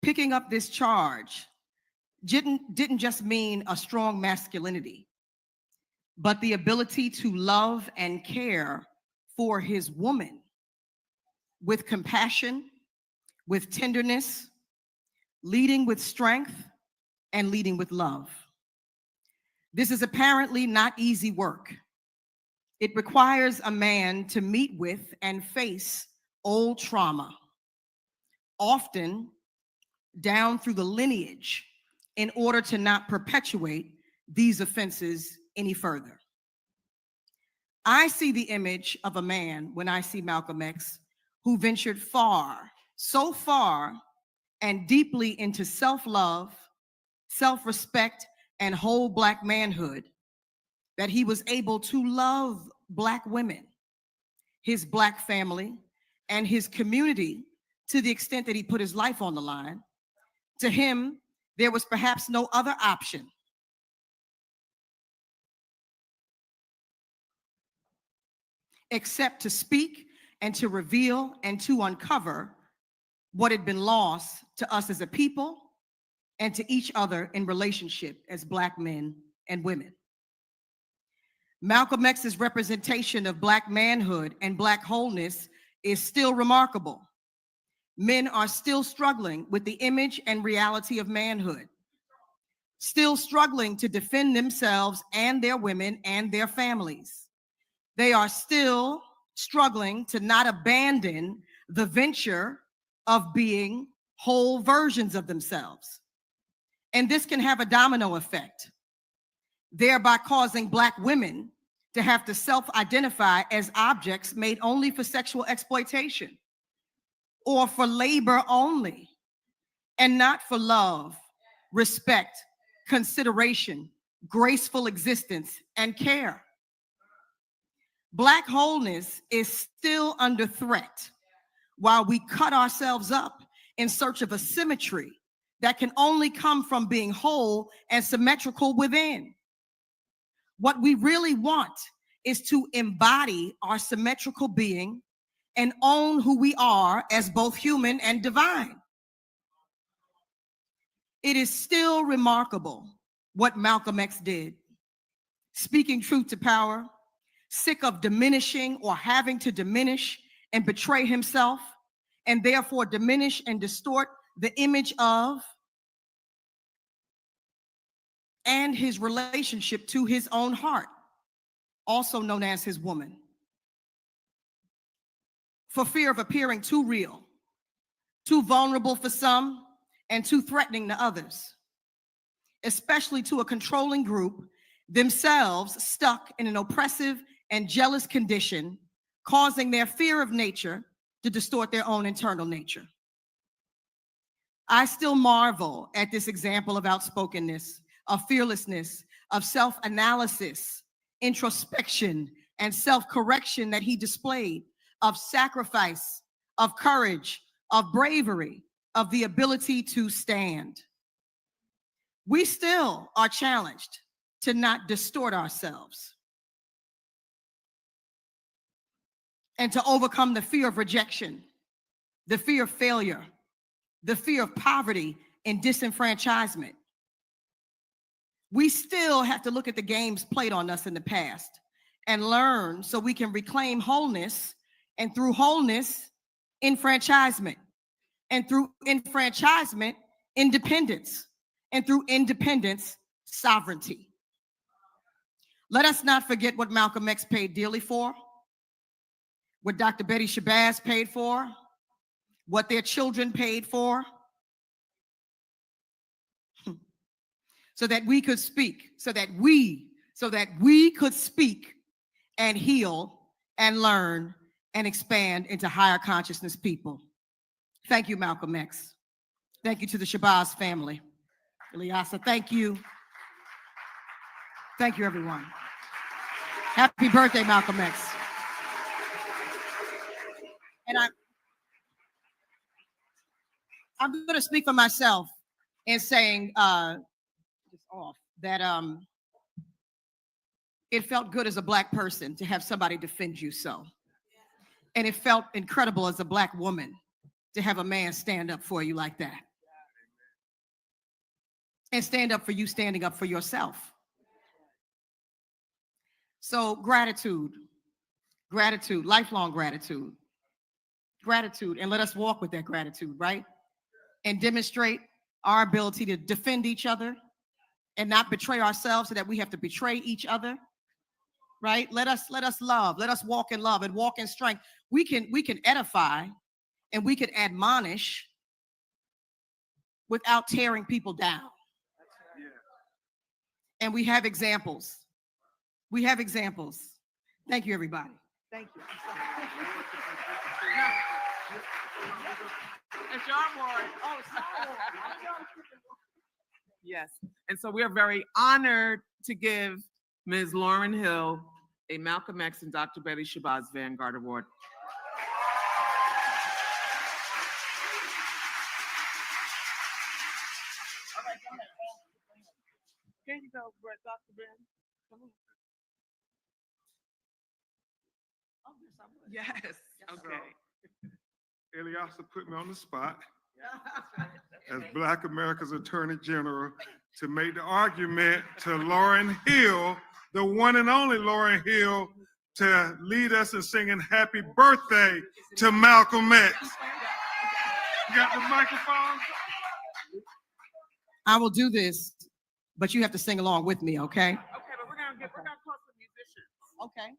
Picking up this charge didn't just mean a strong masculinity, but the ability to love and care for his woman with compassion, with tenderness, leading with strength, and leading with love. This is apparently not easy work. It requires a man to meet with and face old trauma, often down through the lineage, in order to not perpetuate these offenses any further. I see the image of a man when I see Malcolm X, who ventured far, so far, and deeply into self-love, self-respect, and whole Black manhood, that he was able to love Black women, his Black family, and his community to the extent that he put his life on the line. To him, there was perhaps no other option except to speak and to reveal and to uncover what had been lost to us as a people and to each other in relationship as Black men and women. Malcolm X's representation of Black manhood and Black wholeness is still remarkable. Men are still struggling with the image and reality of manhood, still struggling to defend themselves and their women and their families. They are still struggling to not abandon the venture of being whole versions of themselves. And this can have a domino effect, thereby causing Black women to have to self-identify as objects made only for sexual exploitation or for labor only, and not for love, respect, consideration, graceful existence, and care. Black wholeness is still under threat while we cut ourselves up in search of a symmetry that can only come from being whole and symmetrical within. What we really want is to embody our symmetrical being and own who we are as both human and divine. It is still remarkable what Malcolm X did, speaking truth to power, sick of diminishing or having to diminish and betray himself, and therefore diminish and distort the image of and his relationship to his own heart, also known as his woman, for fear of appearing too real, too vulnerable for some, and too threatening to others, especially to a controlling group themselves stuck in an oppressive and jealous condition, causing their fear of nature to distort their own internal nature. I still marvel at this example of outspokenness, of fearlessness, of self-analysis, introspection, and self-correction that he displayed, of sacrifice, of courage, of bravery, of the ability to stand. We still are challenged to not distort ourselves and to overcome the fear of rejection, the fear of failure, the fear of poverty and disenfranchisement. We still have to look at the games played on us in the past and learn so we can reclaim wholeness, and through wholeness, enfranchisement, and through enfranchisement, independence, and through independence, sovereignty. Let us not forget what Malcolm X paid dearly for, what Dr. Betty Shabazz paid for, what their children paid for, so that we could speak, so that we could speak and heal and learn and expand into higher consciousness people. Thank you, Malcolm X. Thank you to the Shabazz family. Ilyasa, thank you. Thank you, everyone. Happy birthday, Malcolm X. And I'm going to speak for myself in saying that it felt good as a Black person to have somebody defend you so. And it felt incredible as a Black woman to have a man stand up for you like that. And stand up for you, standing up for yourself. So gratitude, lifelong gratitude, and let us walk with that gratitude, right? And demonstrate our ability to defend each other and not betray ourselves so that we have to betray each other, right? Let us love, let us walk in love and walk in strength. We can edify and we can admonish without tearing people down. And we have examples. We have examples. Thank you, everybody. Thank you. It's your award. Oh, it's my award. Yes. And so we are very honored to give Ms. Lauren Hill a Malcolm X and Dr. Betty Shabazz Vanguard Award. Here you go, Dr. Ben. Come on. Yes. Okay. Eliasa put me on the spot as Black America's Attorney General to make the argument to Lauryn Hill, the one and only Lauryn Hill, to lead us in singing happy birthday to Malcolm X. You got the microphone? I will do this, but you have to sing along with me, okay? Okay, but we're gonna call some musicians. Okay.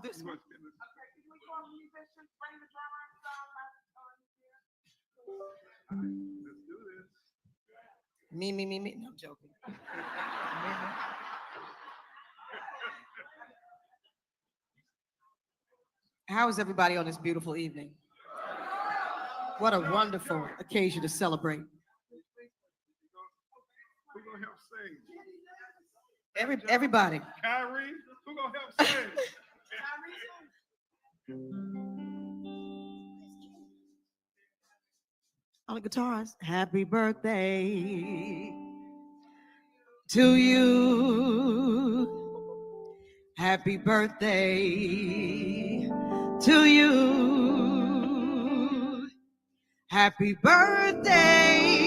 This one. Okay, can we call the musicians? Bring the drummer and Let's do this. Me. No, I'm joking. How is everybody on this beautiful evening? What a wonderful occasion to celebrate. Who gonna help sing? Everybody. Kyrie, who gonna help sing? On the guitars. Happy birthday to you. Happy birthday to you. Happy birthday,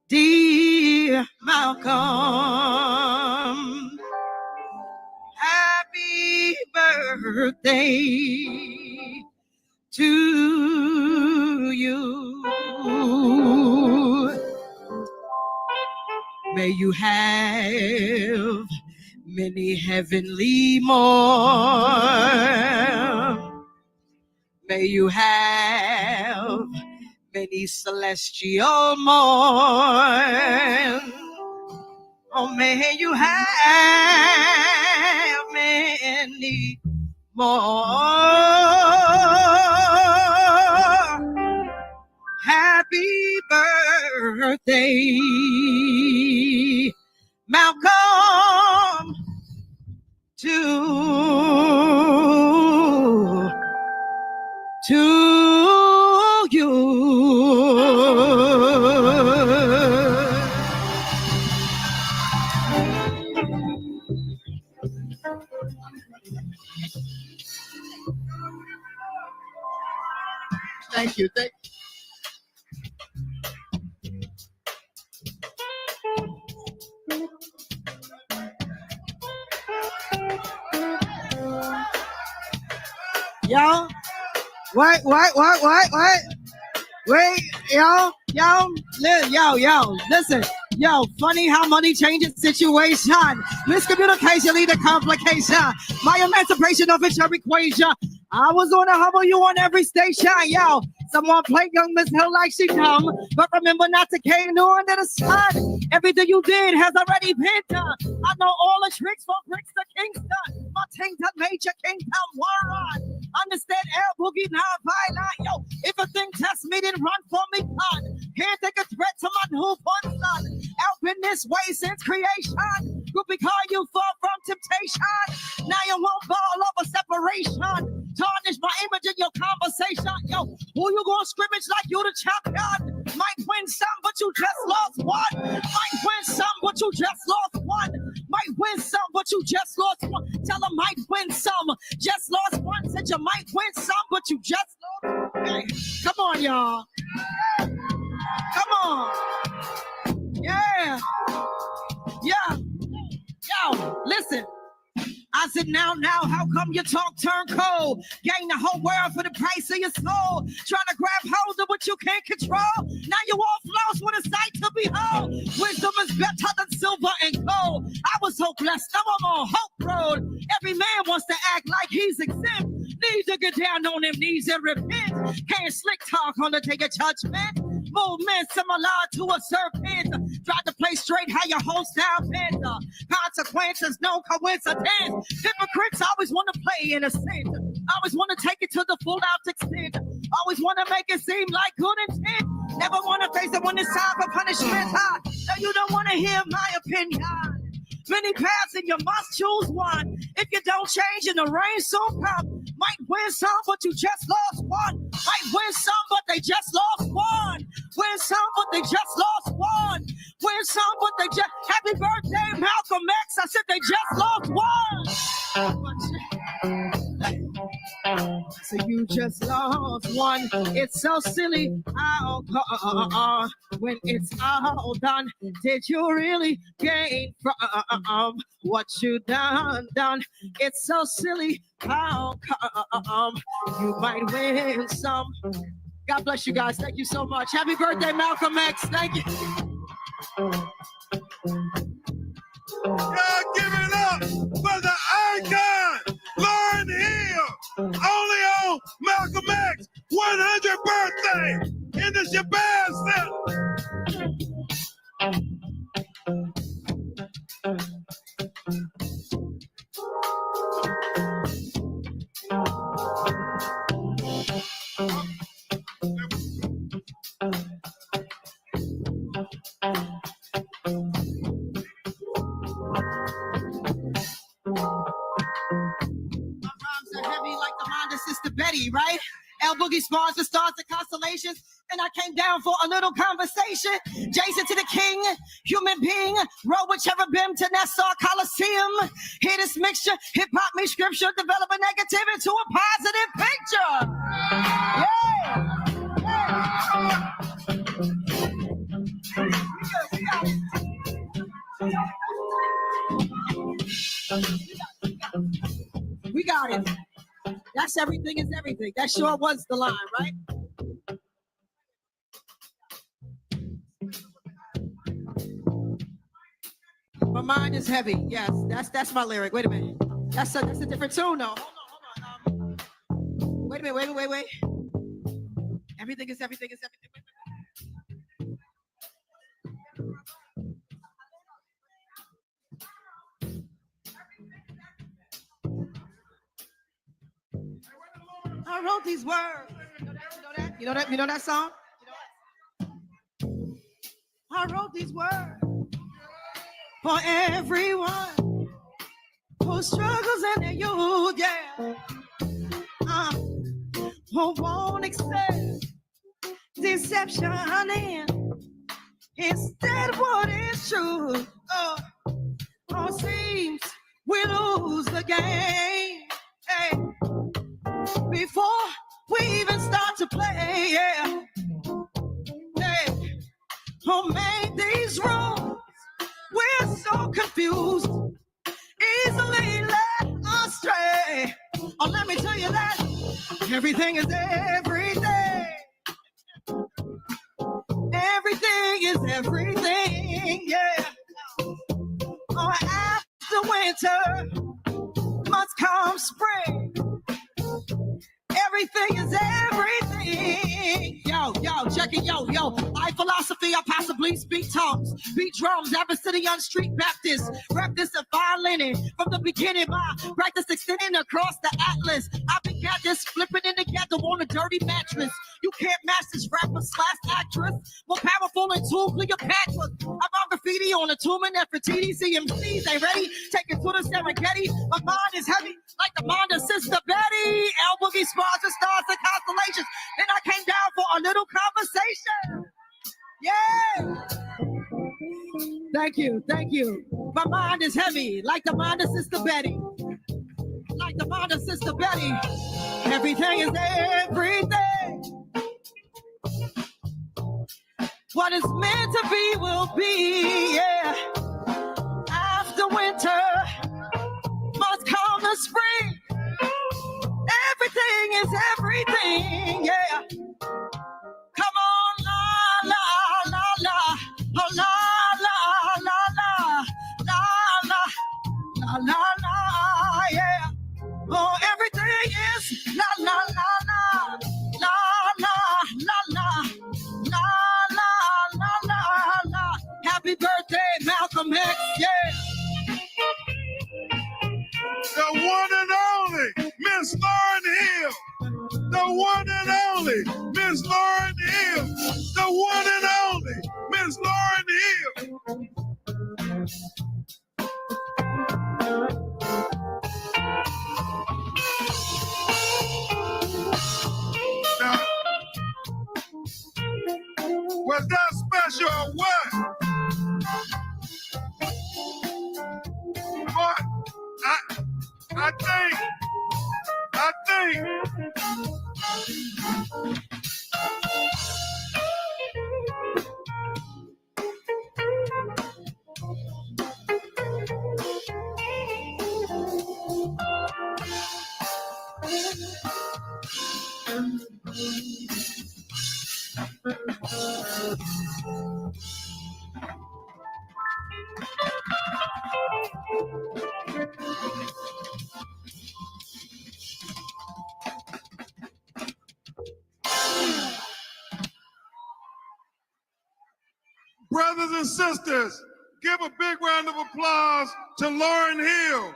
dear Malcolm. Happy birthday to you. May you have many heavenly more. May you have many celestial more. Oh, may you have many more. Happy birthday, Malcolm, to you. Thank you. Y'all, wait, y'all, listen, funny how money changes situation. Miscommunication lead to complication. My emancipation of your equation. I was on a humble you on every station, yo. Someone play young Miss Hill like she dumb, but remember not to cave no under the sun. Everything you did has already been done. I know all the tricks from bricks to Kingston. My Kington major Kingtown warrant. Understand air boogie now violent, yo. If a thing tests me, then run for me, son. Can't take a threat to my newborn son. Out in this way since creation. Group because you fall from temptation. Now you won't ball over separation. Tarnish my image in your conversation. Yo, who you gonna scrimmage like you the champion? Might win some, but you just lost one. Might win some, but you just lost one. Might win some, but you just lost one. Tell them might win some, just lost one. Said you might win some, but you just lost one. Okay. Come on, y'all. Come on. Yeah. Yeah. Yo, listen. I said, now, how come your talk turn cold? Gain the whole world for the price of your soul. Trying to grab hold of what you can't control. Now you all lost with a sight to behold. Wisdom is better than silver and gold. I was so blessed, now I'm on hope road. Every man wants to act like he's exempt. Need to get down on them knees and repent. Can't slick talk on the day of judgment. Movement similar to a serpent. Try to play straight how your whole style bent. Consequences, no coincidence. Hypocrites always want to play innocent. Always want to take it to the full out extent. Always want to make it seem like good intent. Never want to face it when it's time for punishment. No, you don't want to hear my opinion. Many paths and you must choose one. If you don't change and the rain soon come, might win some, but you just lost one. Might win some, but they just lost one. Win some, but they just lost one. Win some, but they just... Happy birthday, Malcolm X. I said they just lost one. So you just lost one. It's so silly. When it's all done, did you really gain from what you done? It's so silly. How come you might win some? God bless you guys. Thank you so much. Happy birthday, Malcolm X. Thank you. Y'all give it up for the icon, Lauryn Hill, only on Malcolm X 100th birthday in the Shabazz Sister Betty, right? L Boogie spawns the stars and constellations, and I came down for a little conversation. Jason to the king, human being, roll with cherubim to Nassau Coliseum. Hear this mixture, hip hop meets scripture, develop a negative into a positive picture. Yeah. We got it. That's everything is everything. That sure was the line, right? My mind is heavy. Yes, that's my lyric. Wait a minute. That's a different tune, though. Hold on. Wait a minute. Wait. Everything is everything is everything. I wrote these words. You know that song? I wrote these words for everyone who struggles in their youth, yeah. Who won't accept deception instead of what is true. Oh, seems we lose the game. Hey. Before we even start to play, yeah. Hey, who made these rules? We're so confused, easily led astray. Oh, let me tell you that everything is everything. Everything is everything, yeah. Oh, after winter must come spring. Everything is everything. Yo, check it, yo. My philosophy, I possibly speak tongues, beat drums, Abyssinian Street Baptist, rap this and violin. From the beginning, my practice extending across the atlas. I began this flipping in the ghetto on a dirty mattress. You can't match this rapper / actress. More powerful than two Cleopatra. I'm on graffiti on a tomb in Nefertiti. CMCs ain't ready. Take it to the Serengeti. My mind is heavy like the mind of Sister Betty. L Boogie spawns the stars and constellations. Then I came down for a little conversation. Yeah. Thank you. My mind is heavy like the mind of Sister Betty. Like the mind of Sister Betty. Everything is everything. What is meant to be will be, yeah. After winter must come the spring. Everything is everything, yeah. Come on, la, la, la, la. Oh, la, la, la, la. La, la, la, la, la, yeah. Oh, everything is la, la, la, la. La, la, la, la. La, la, la, la, la. Happy birthday, Malcolm X, yeah. The one and only Miss Lauren Hill. The one and only Miss Lauren Hill. The one and only Miss Lauren Hill. Now, was that special or what? But I think brothers and sisters, give a big round of applause to Lauren Hill.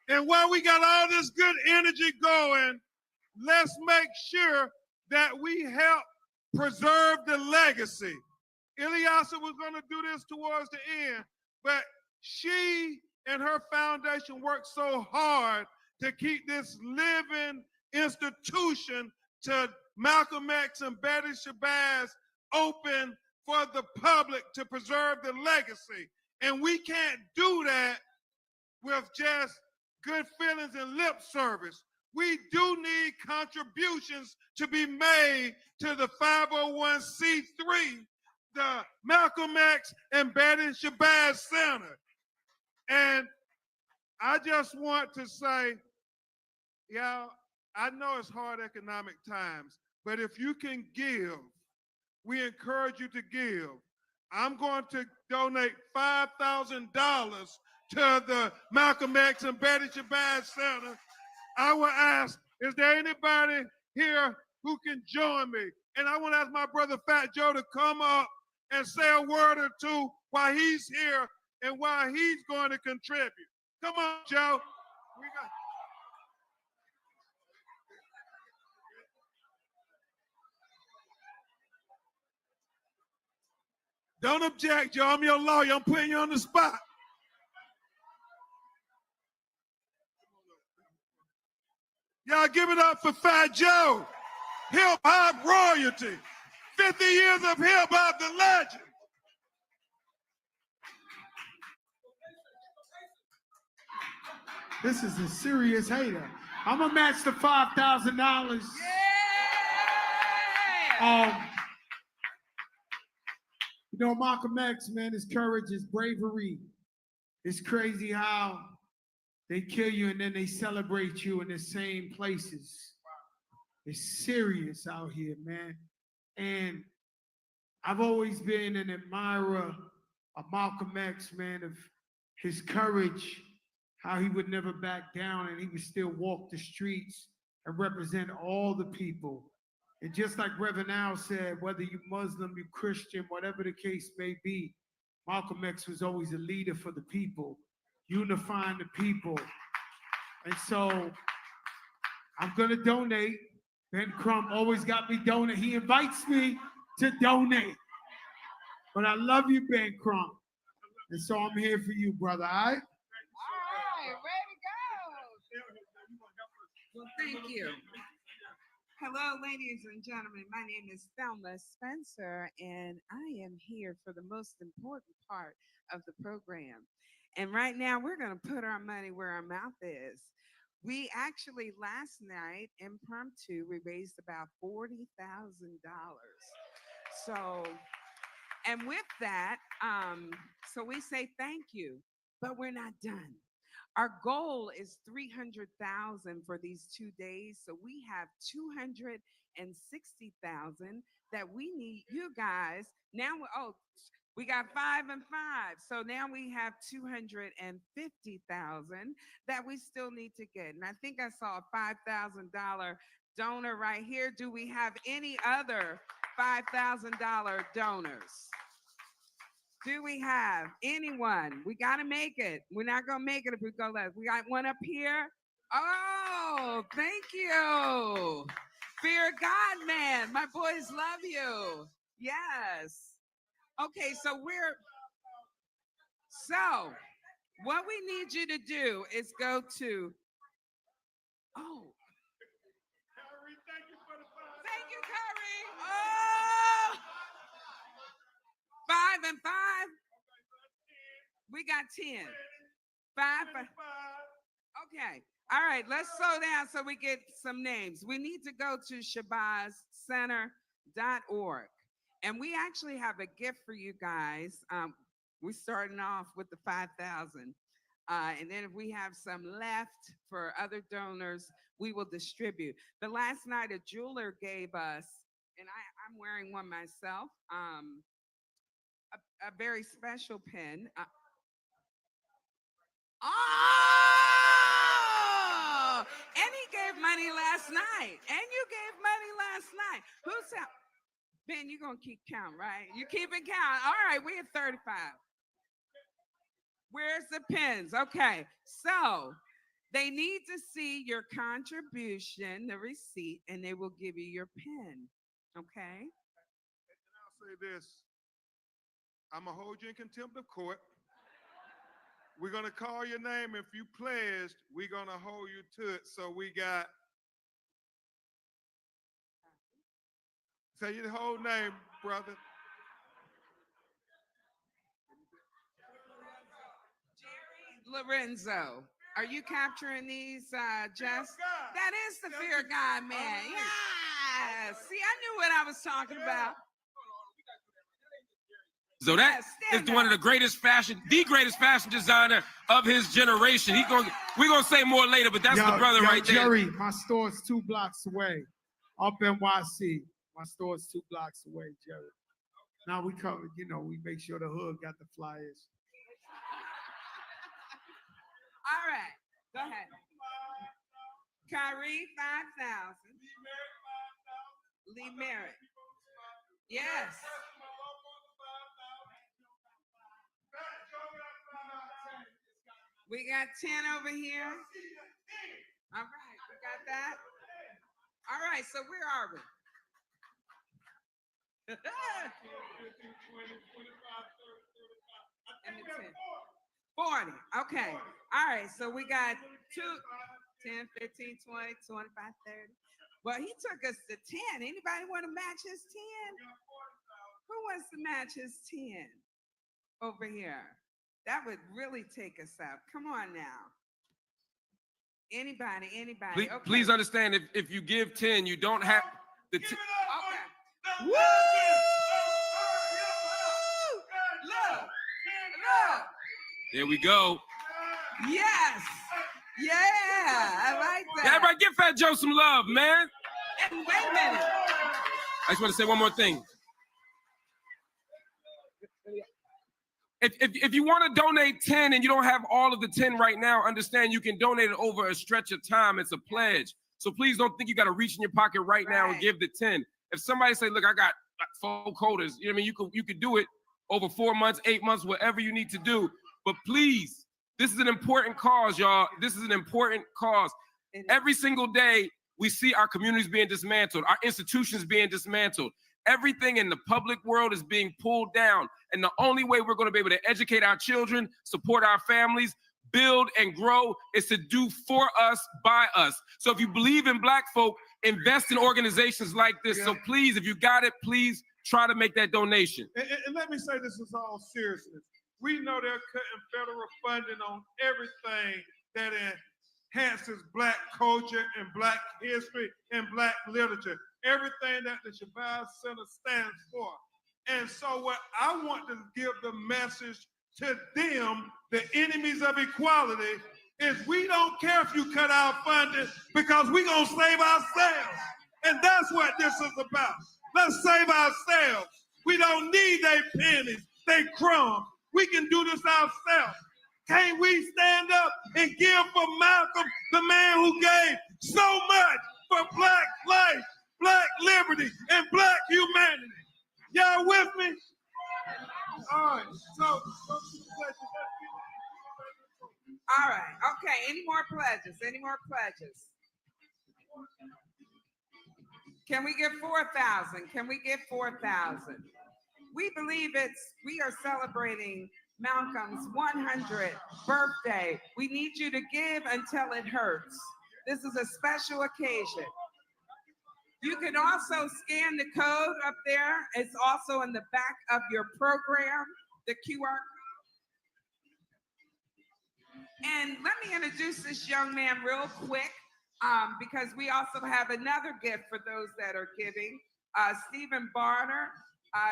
And while we got all this good energy going, let's make sure that we help preserve the legacy. Ilyasa was going to do this towards the end, but she and her foundation worked so hard to keep this living institution to Malcolm X and Betty Shabazz open for the public to preserve the legacy. And we can't do that with just good feelings and lip service. We do need contributions to be made to the 501c3, the Malcolm X and Betty Shabazz Center. And I just want to say, y'all, I know it's hard economic times, but if you can give, we encourage you to give. I'm going to donate $5,000 to the Malcolm X and Betty Shabazz Center. I will ask, is there anybody here who can join me? And I want to ask my brother Fat Joe to come up and say a word or two while he's here and while he's going to contribute. Come on, Joe. Don't object, Joe. I'm your lawyer. I'm putting you on the spot. Y'all give it up for Fat Joe. Hip hop royalty. 50 years of hip hop, the legend. This is a serious hater. I'm gonna match the $5,000. Yeah! You know, Malcolm X, man, his courage, his bravery. It's crazy how they kill you and then they celebrate you in the same places. It's serious out here, man. And I've always been an admirer of Malcolm X, man, of his courage, how he would never back down and he would still walk the streets and represent all the people. And just like Reverend Al said, whether you Muslim, you Christian, whatever the case may be, Malcolm X was always a leader for the people, unifying the people. And so I'm gonna donate. Ben Crump always got me donate. He invites me to donate. But I love you, Ben Crump. And so I'm here for you, brother, all right? All right, ready to go. Well, thank you. Hello, ladies and gentlemen. My name is Thelma Spencer, and I am here for the most important part of the program. And right now, we're going to put our money where our mouth is. We actually last night impromptu we raised about $40,000. So, and with that, so we say thank you, but we're not done. Our goal is 300,000 for these 2 days. So we have 260,000 that we need you guys. Now, oh, we got 5 and 5. So now we have 250,000 that we still need to get. And I think I saw a $5,000 donor right here. Do we have any other $5,000 donors? Do we have anyone? We got to make it. We're not going to make it if we go less. We got one up here. Oh, thank you. Fear God, man. My boys love you. Yes. Okay, so what we need you to do is go to, oh. Thank you, Curry. Oh. 5 and 5. We got 10. 5. Okay. All right. Let's slow down so we get some names. We need to go to shabazcenter.org. And we actually have a gift for you guys. We're starting off with the 5,000. And then if we have some left for other donors, we will distribute. But last night, a jeweler gave us, and I'm wearing one myself, a very special pen. Oh! And he gave money last night. And you gave money last night. Who's that? Ben, you're going to keep count, right? You keeping count. All right, we're at 35. Where's the pens? Okay, so they need to see your contribution, the receipt, and they will give you your pen. Okay? And I'll say this. I'm going to hold you in contempt of court. We're going to call your name. If you pledged, we're going to hold you to it. So we got, say your whole name, brother. Lorenzo, are you capturing these, Jess? That is the Fear God man. Yeah. See, I knew what I was talking about. So that is one of the greatest the greatest fashion designer of his generation. We're gonna say more later, but that's the brother right there. Jerry, my store's 2 blocks away, up NYC. My store's 2 blocks away, Jerry. Now we cover, we make sure the hood got the flyers. All right, go ahead. Kyrie, 5,000. Lee Merritt. Yes. We got 10 over here. All right, we got that. All right, so where are we? 40. Okay. All right, so we got 10, 15, 20, 25, 30. Well, he took us to 10. Anybody want to match his 10? Who wants to match his 10 over here? That would really take us up. Come on now. Anybody? Please, okay. please understand, if you give 10, you don't have the 10. Okay. Woo! Look. There we go. Yes. Yeah, I like that. Everybody give Fat Joe some love, man. And wait a minute. I just want to say one more thing. If you want to donate 10 and you don't have all of the 10 right now, understand you can donate it over a stretch of time. It's a pledge. So please don't think you got to reach in your pocket right now and give the 10. If somebody say, look, I got 4 quotas, you know what I mean? You could do it over 4 months, 8 months, whatever you need to do. But please, this is an important cause, y'all. This is an important cause. Every single day, we see our communities being dismantled, our institutions being dismantled. Everything in the public world is being pulled down. And the only way we're going to be able to educate our children, support our families, build and grow is to do for us, by us. So if you believe in Black folk, invest in organizations like this. So please, if you got it, please try to make that donation. And let me say this is all seriousness. We know they're cutting federal funding on everything that enhances black culture and black history and black literature. Everything that the Shabazz Center stands for. And so what I want to give the message to them, the enemies of equality, is we don't care if you cut our funding because we're going to save ourselves. And that's what this is about. Let's save ourselves. We don't need their pennies, they crumbs. We can do this ourselves. Can't we stand up and give for Malcolm, the man who gave so much for black life, black liberty, and black humanity? Y'all with me? All right, so All right. Okay. Any more pledges? Any more pledges? Can we get 4,000? Can we get 4,000? We believe we are celebrating Malcolm's 100th birthday. We need you to give until it hurts. This is a special occasion. You can also scan the code up there. It's also in the back of your program, the QR code. And let me introduce this young man real quick because we also have another gift for those that are giving. Stephen Barner,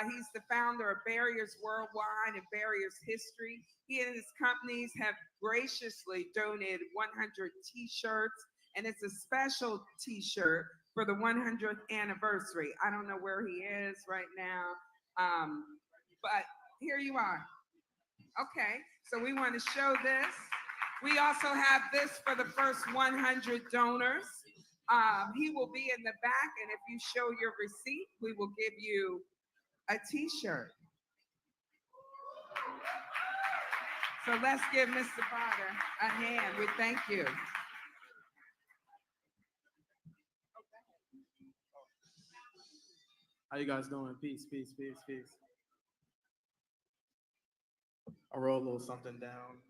he's the founder of Barriers Worldwide and Barriers History. He and his companies have graciously donated 100 t-shirts, and it's a special t-shirt for the 100th anniversary. I don't know where he is right now, but here you are. Okay, so we want to show this. We also have this for the first 100 donors. He will be in the back, and if you show your receipt, we will give you a t-shirt. So let's give Mr. Potter a hand. We thank you. How you guys doing? Peace, peace, peace, peace. I'll roll a little something down.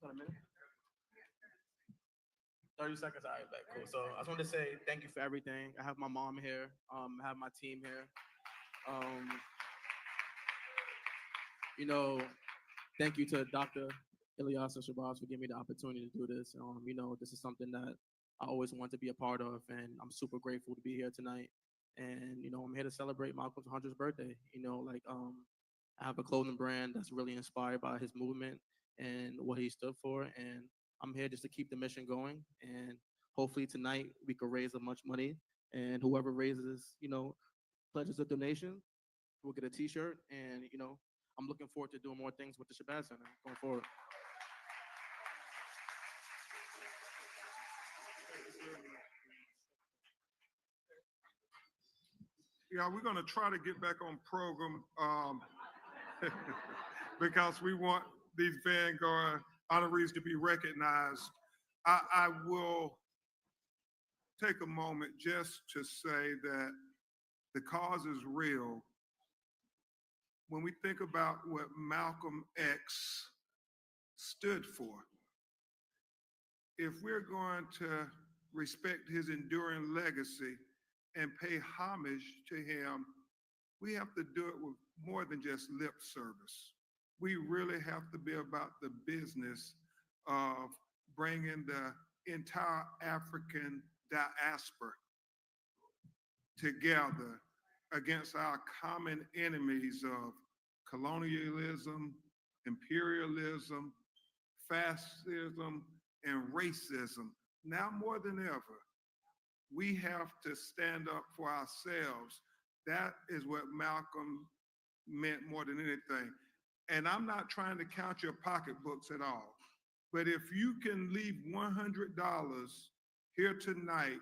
Got a minute? 30 seconds, all right, back, cool. So I just wanted to say thank you for everything. I have my mom here, I have my team here. You know, thank you to Dr. Ilyas Shabazz for giving me the opportunity to do this. You know, this is something that I always want to be a part of, and I'm super grateful to be here tonight. And, you know, I'm here to celebrate Malcolm's 100th birthday. You know, like, I have a clothing brand that's really inspired by his movement and what he stood for. And I'm here just to keep the mission going. And hopefully tonight we could raise as much money. And whoever raises, you know, pledges a donation, we'll get a t-shirt. And, you know, I'm looking forward to doing more things with the Shabazz Center going forward. Yeah, we're going to try to get back on program because we want these Vanguard honorees to be recognized. I will take a moment just to say that the cause is real. When we think about what Malcolm X stood for, if we're going to respect his enduring legacy and pay homage to him, we have to do it with more than just lip service. We really have to be about the business of bringing the entire African diaspora together against our common enemies of colonialism, imperialism, fascism, and racism. Now more than ever, we have to stand up for ourselves. That is what Malcolm meant more than anything. And I'm not trying to count your pocketbooks at all, but if you can leave $100 here tonight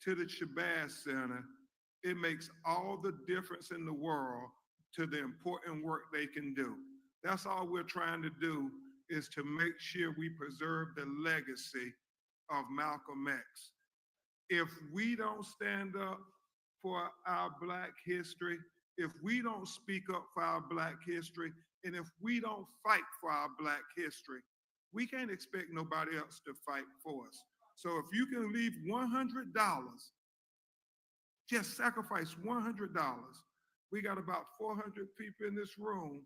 to the Shabazz Center, it makes all the difference in the world to the important work they can do. That's all we're trying to do, is to make sure we preserve the legacy of Malcolm X. If we don't stand up for our Black history, if we don't speak up for our Black history, and if we don't fight for our Black history, we can't expect nobody else to fight for us. So if you can leave $100, just sacrifice $100. We got about 400 people in this room.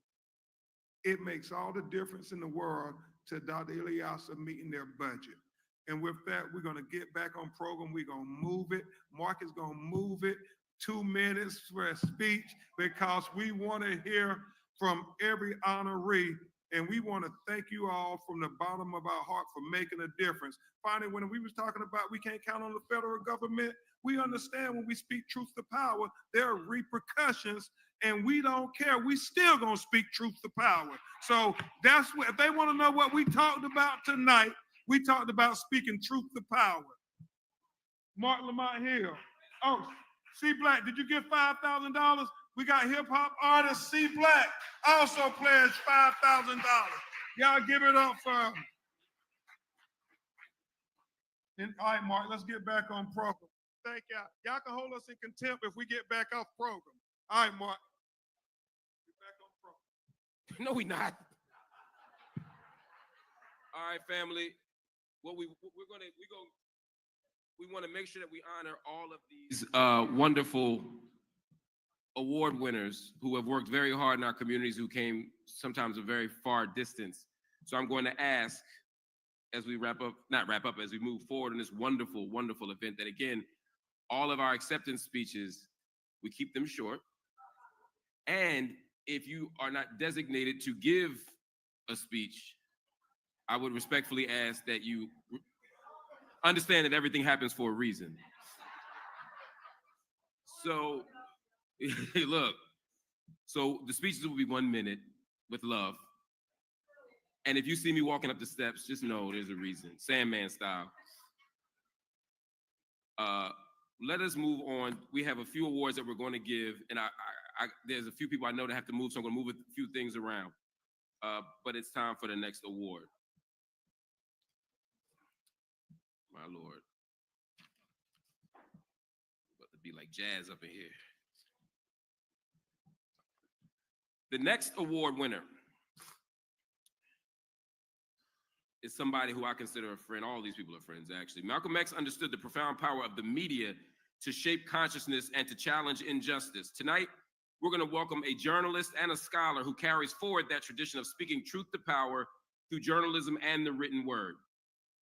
It makes all the difference in the world to Dr. Ilyasa meeting their budget. And with that, we're going to get back on program. We're going to move it. Mark is going to move it. 2 minutes for a speech because we want to hear from every honoree. And we want to thank you all from the bottom of our heart for making a difference. Finally, when we was talking about we can't count on the federal government, we understand when we speak truth to power, there are repercussions, and we don't care. We still gonna speak truth to power. So that's what, if they want to know what we talked about tonight, we talked about speaking truth to power. Mark Lamont Hill. Oh, C Black, did you get $5,000? We got hip hop artist C Black also pledged $5,000. Y'all give it up for him. And, all right, Mark, let's get back on program. Thank y'all. Y'all can hold us in contempt if we get back off program. All right, Mark. Get back on program. No, we not. All right, family. What we want to make sure that we honor all of these wonderful award winners who have worked very hard in our communities, who came sometimes a very far distance. So I'm going to ask, as we as we move forward in this wonderful, wonderful event, that again, all of our acceptance speeches, we keep them short. And if you are not designated to give a speech, I would respectfully ask that you understand that everything happens for a reason. So, look, so the speeches will be 1 minute with love. And if you see me walking up the steps, just know there's a reason, Sandman style. Let us move on. We have a few awards that we're going to give, and there's a few people I know that have to move, so I'm going to move a few things around. But it's time for the next award. My Lord. About to be like jazz up in here. The next award winner is somebody who I consider a friend. All these people are friends, actually. Malcolm X understood the profound power of the media to shape consciousness and to challenge injustice. Tonight, we're going to welcome a journalist and a scholar who carries forward that tradition of speaking truth to power through journalism and the written word,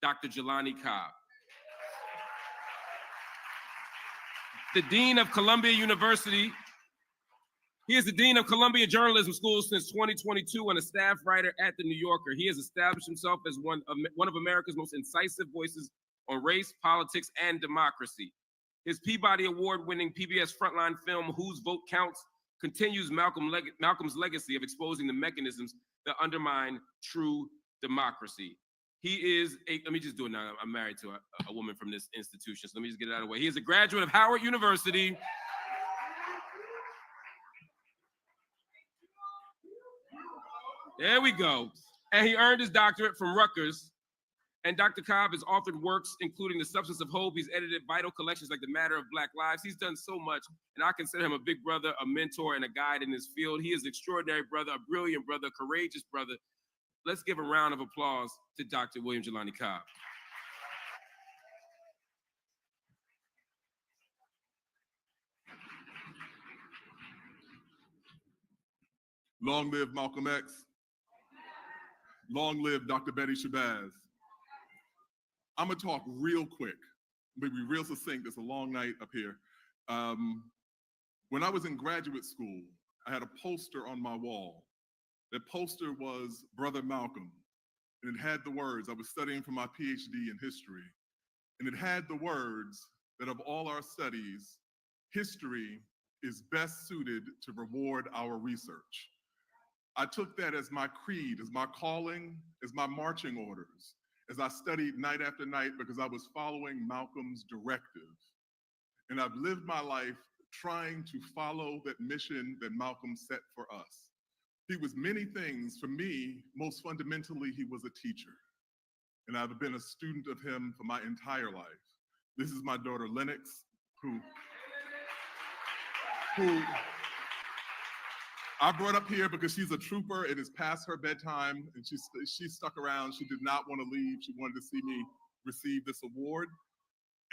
Dr. Jelani Cobb. The Dean of Columbia University. He is the Dean of Columbia Journalism School since 2022 and a staff writer at The New Yorker. He has established himself as one of America's most incisive voices on race, politics, and democracy. His Peabody Award-winning PBS Frontline film, Whose Vote Counts, continues Malcolm's legacy of exposing the mechanisms that undermine true democracy. He is let me just do it now. I'm married to a woman from this institution, so let me just get it out of the way. He is a graduate of Howard University. There we go. And he earned his doctorate from Rutgers. And Dr. Cobb has authored works including The Substance of Hope. He's edited vital collections like The Matter of Black Lives. He's done so much, and I consider him a big brother, a mentor, and a guide in his field. He is an extraordinary brother, a brilliant brother, a courageous brother. Let's give a round of applause to Dr. William Jelani Cobb. Long live Malcolm X. Long live Dr. Betty Shabazz. I'm gonna talk real quick, maybe real succinct. It's a long night up here. When I was in graduate school, I had a poster on my wall. That poster was Brother Malcolm, and it had the words, I was studying for my PhD in history, and it had the words that of all our studies, history is best suited to reward our research. I took that as my creed, as my calling, as my marching orders, as I studied night after night because I was following Malcolm's directive. And I've lived my life trying to follow that mission that Malcolm set for us. He was many things. For me, most fundamentally, he was a teacher. And I've been a student of him for my entire life. This is my daughter, Lennox, who I brought up here because she's a trooper. It is past her bedtime, and she stuck around. She did not want to leave. She wanted to see me receive this award.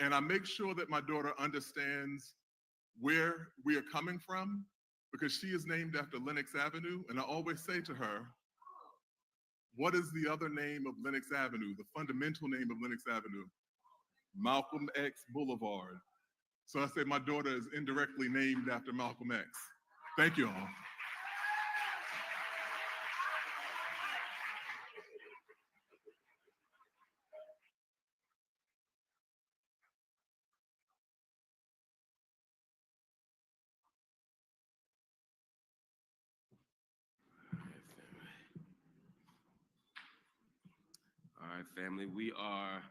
And I make sure that my daughter understands where we are coming from, because she is named after Lenox Avenue. And I always say to her, What is the other name of Lenox Avenue, the fundamental name of Lenox Avenue? Malcolm X Boulevard. So I say my daughter is indirectly named after Malcolm X. Thank you all. All right, family, we are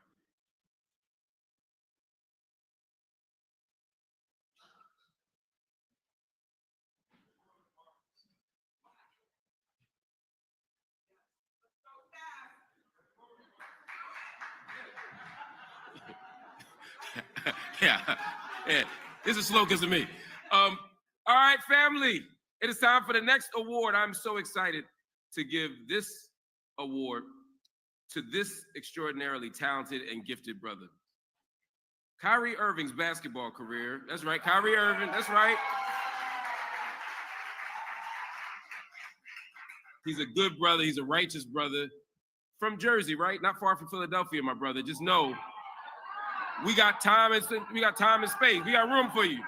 yeah, yeah. This is slow because of me. All right, family. It is time for the next award. I'm so excited to give this award to this extraordinarily talented and gifted brother. Kyrie Irving's basketball career. That's right, Kyrie Irving. That's right. He's a good brother. He's a righteous brother from Jersey, right? Not far from Philadelphia, my brother. Just know we got time and space. We got room for you.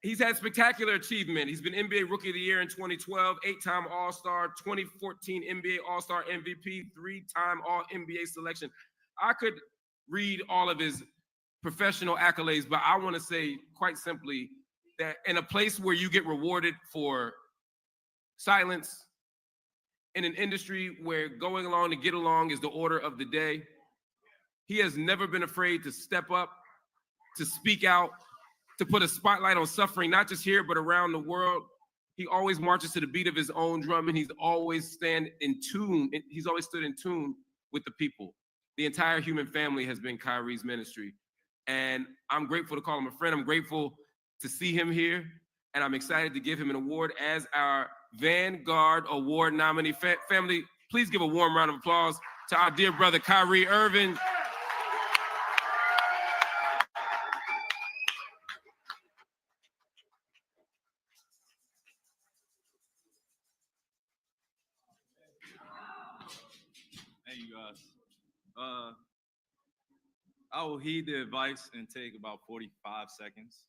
He's had spectacular achievement. He's been NBA Rookie of the Year in 2012, 8-time All-Star, 2014 NBA All-Star MVP, 3-time All-NBA selection. I could read all of his professional accolades, but I want to say quite simply that in a place where you get rewarded for silence, in an industry where going along to get along is the order of the day, he has never been afraid to step up, to speak out, to put a spotlight on suffering, not just here, but around the world. He always marches to the beat of his own drum, and he's always stood in tune with the people. The entire human family has been Kyrie's ministry. And I'm grateful to call him a friend. I'm grateful to see him here. And I'm excited to give him an award as our Vanguard Award nominee. Family, please give a warm round of applause to our dear brother, Kyrie Irving. Hey, you guys. I will heed the advice and take about 45 seconds.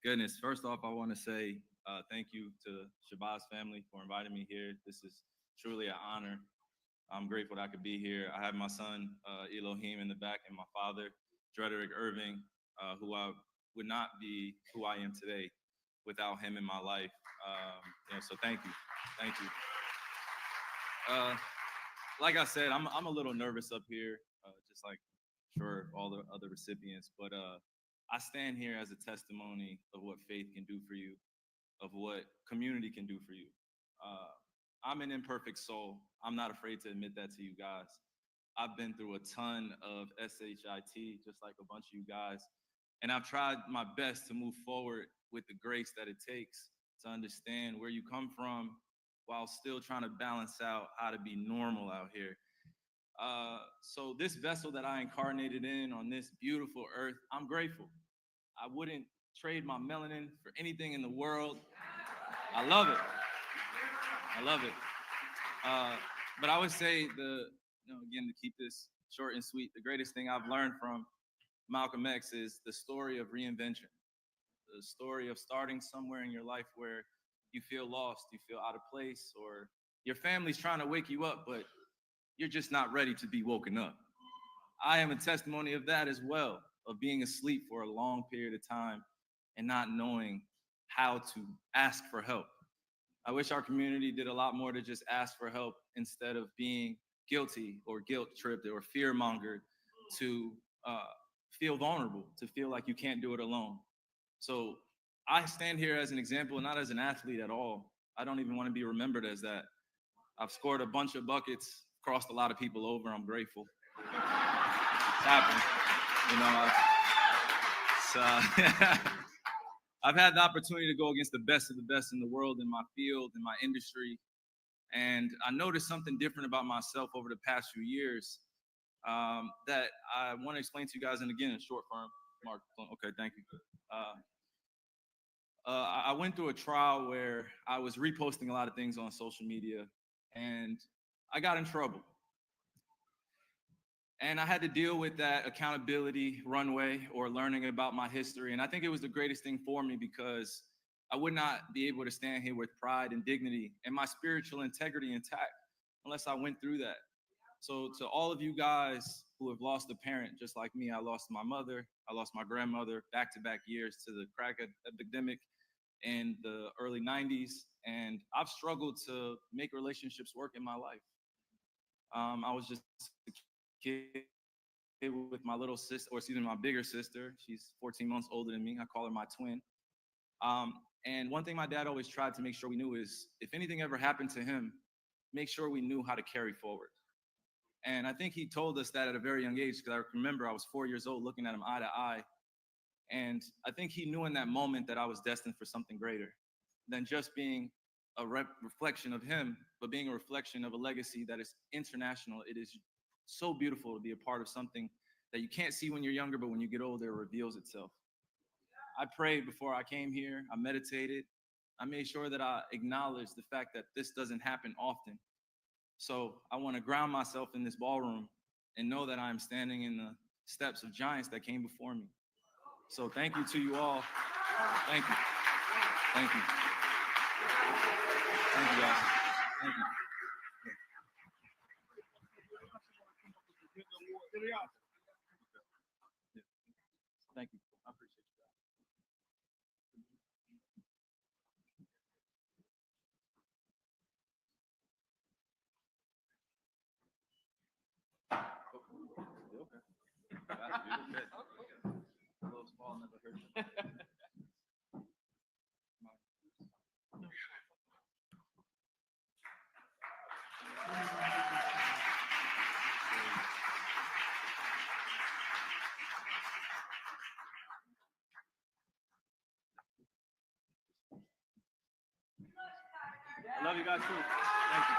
Goodness, first off, I want to say thank you to Shabazz family for inviting me here. This is truly an honor. I'm grateful that I could be here. I have my son, Elohim, in the back, and my father, Drederick Irving, who I would not be who I am today without him in my life. So thank you. Thank you. Like I said, I'm a little nervous up here, just like for all the other recipients, but I stand here as a testimony of what faith can do for you, of what community can do for you. I'm an imperfect soul. I'm not afraid to admit that to you guys. I've been through a ton of SHIT, just like a bunch of you guys, and I've tried my best to move forward with the grace that it takes to understand where you come from while still trying to balance out how to be normal out here. So this vessel that I incarnated in on this beautiful earth, I'm grateful. I wouldn't trade my melanin for anything in the world. I love it. I love it. But I would say again, to keep this short and sweet, the greatest thing I've learned from Malcolm X is the story of reinvention, the story of starting somewhere in your life where you feel lost, you feel out of place, or your family's trying to wake you up, but you're just not ready to be woken up. I am a testimony of that as well, of being asleep for a long period of time and not knowing how to ask for help. I wish our community did a lot more to just ask for help instead of being guilty or guilt-tripped or fear-mongered to feel vulnerable, to feel like you can't do it alone. So I stand here as an example, not as an athlete at all. I don't even want to be remembered as that. I've scored a bunch of buckets, crossed a lot of people over. I'm grateful. It's happened. I've had the opportunity to go against the best of the best in the world, in my field, in my industry. And I noticed something different about myself over the past few years that I want to explain to you guys. And again, in short form, Mark. Okay, thank you. I went through a trial where I was reposting a lot of things on social media, and I got in trouble. And I had to deal with that accountability runway or learning about my history. And I think it was the greatest thing for me because I would not be able to stand here with pride and dignity and my spiritual integrity intact unless I went through that. So to all of you guys who have lost a parent, just like me, I lost my mother, I lost my grandmother back-to-back years to the crack epidemic in the early 90s. And I've struggled to make relationships work in my life. I was just a kid with my little sister, or excuse me, my bigger sister. She's 14 months older than me. I call her my twin. And one thing my dad always tried to make sure we knew is if anything ever happened to him, make sure we knew how to carry forward. And I think he told us that at a very young age, because I remember I was 4 years old looking at him eye to eye. And I think he knew in that moment that I was destined for something greater than just being a reflection of him, but being a reflection of a legacy that is international. It is so beautiful to be a part of something that you can't see when you're younger, but when you get older, it reveals itself. I prayed before I came here. I meditated. I made sure that I acknowledged the fact that this doesn't happen often. So I want to ground myself in this ballroom and know that I'm standing in the steps of giants that came before me. So thank you to you all. Thank you. Thank you. Thank you, guys. Thank you. Thank you. I appreciate you guys. Okay. A little small never hurt you. I love you guys too. Thank you.